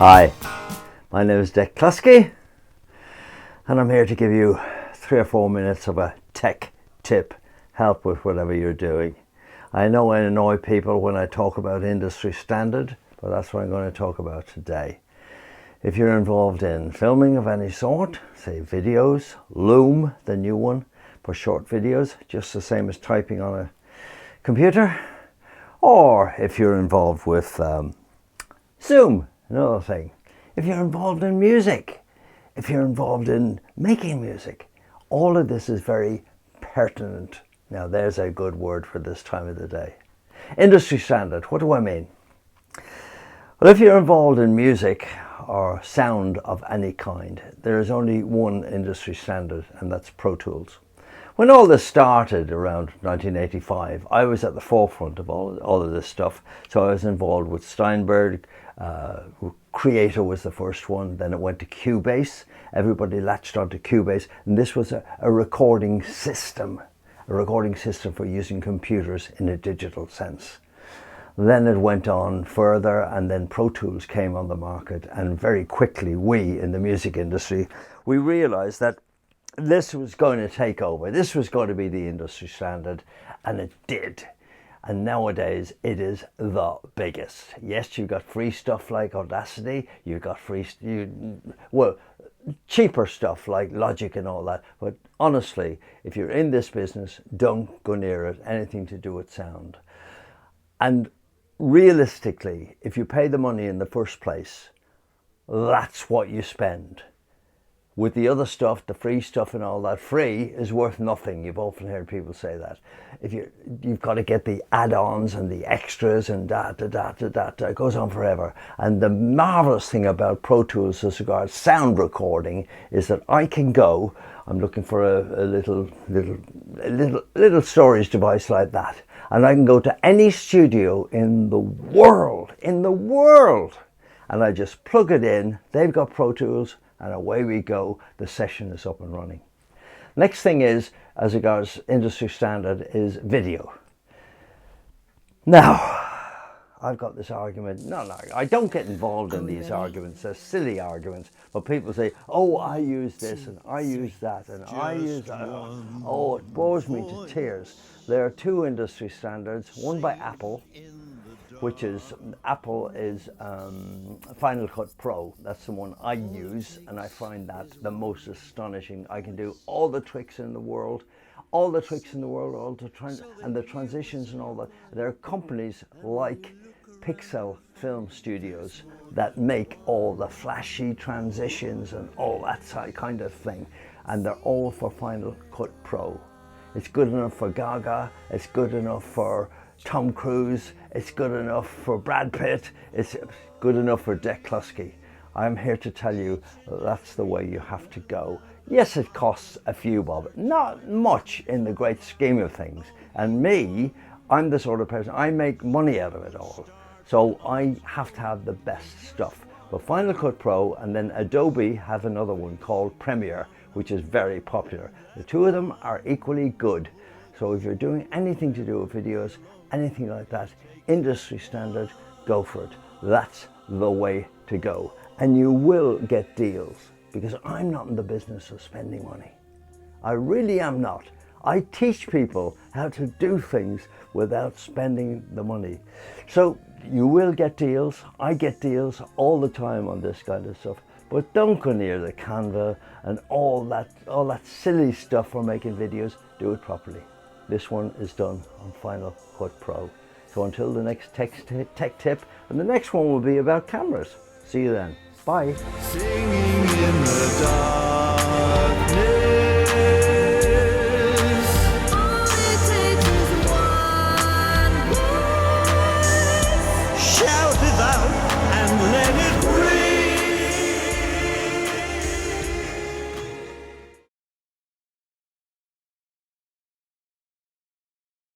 Hi, my name is Dick Kluski and I'm here to give you 3 or 4 minutes of a tech tip, help with whatever you're doing. I know I annoy people when I talk about industry standard, but that's what I'm going to talk about today. If you're involved in filming of any sort, say videos, Loom, the new one for short videos, just the same as typing on a computer, or if you're involved with Zoom, another thing. If you're involved in music, if you're involved in making music, all of this is very pertinent. Now there's a good word for this time of the day. Industry standard, what do I mean? Well, if you're involved in music or sound of any kind, there is only one industry standard, and that's Pro Tools. When all this started around 1985, I was at the forefront of all of this stuff. So I was involved with Steinberg. Creator was the first one, then it went to Cubase. Everybody latched onto Cubase, and this was a recording system for using computers in a digital sense. Then it went on further, and then Pro Tools came on the market, and very quickly we in the music industry, we realized that this was going to take over. This was going to be the industry standard, and it did. And nowadays it is the biggest. Yes, you've got free stuff like Audacity, you've got cheaper stuff like Logic and all that. But honestly, if you're in this business, don't go near it, anything to do with sound. And realistically, if you pay the money in the first place, that's what you spend. With the other stuff, the free stuff and all that, free is worth nothing. You've often heard people say that. You've got to get the add-ons and the extras and it goes on forever. And the marvelous thing about Pro Tools as regards sound recording is that I can go, I'm looking for a little storage device like that, and I can go to any studio in the world, and I just plug it in, they've got Pro Tools, and away we go, the session is up and running. Next thing is, as regards industry standard, is video. Now, I've got this argument, no, I don't get involved in these arguments, they're silly arguments, but people say, oh, I use this, and I use that, and I use that. Oh, it bores me to tears. There are 2 industry standards, one by Apple, which is, Apple is Final Cut Pro. That's the one I use, and I find that the most astonishing. I can do all the tricks in the world, and the transitions and all that. There are companies like Pixel Film Studios that make all the flashy transitions and all that kind of thing, and they're all for Final Cut Pro. It's good enough for Gaga, it's good enough for Tom Cruise, it's good enough for Brad Pitt, it's good enough for Dick Kluski. I'm here to tell you that's the way you have to go. Yes, it costs a few bob, not much in the great scheme of things. And me, I'm the sort of person, I make money out of it all. So I have to have the best stuff. But Final Cut Pro and then Adobe have another one called Premiere, which is very popular. The 2 of them are equally good. So if you're doing anything to do with videos, anything like that, industry standard, go for it. That's the way to go. And you will get deals, because I'm not in the business of spending money. I really am not. I teach people how to do things without spending the money. So you will get deals. I get deals all the time on this kind of stuff. But don't go near the Canva and all that silly stuff for making videos. Do it properly. This one is done on Final Cut Pro. So until the next tech tip, and the next one will be about cameras. See you then. Bye. Singing in the dark.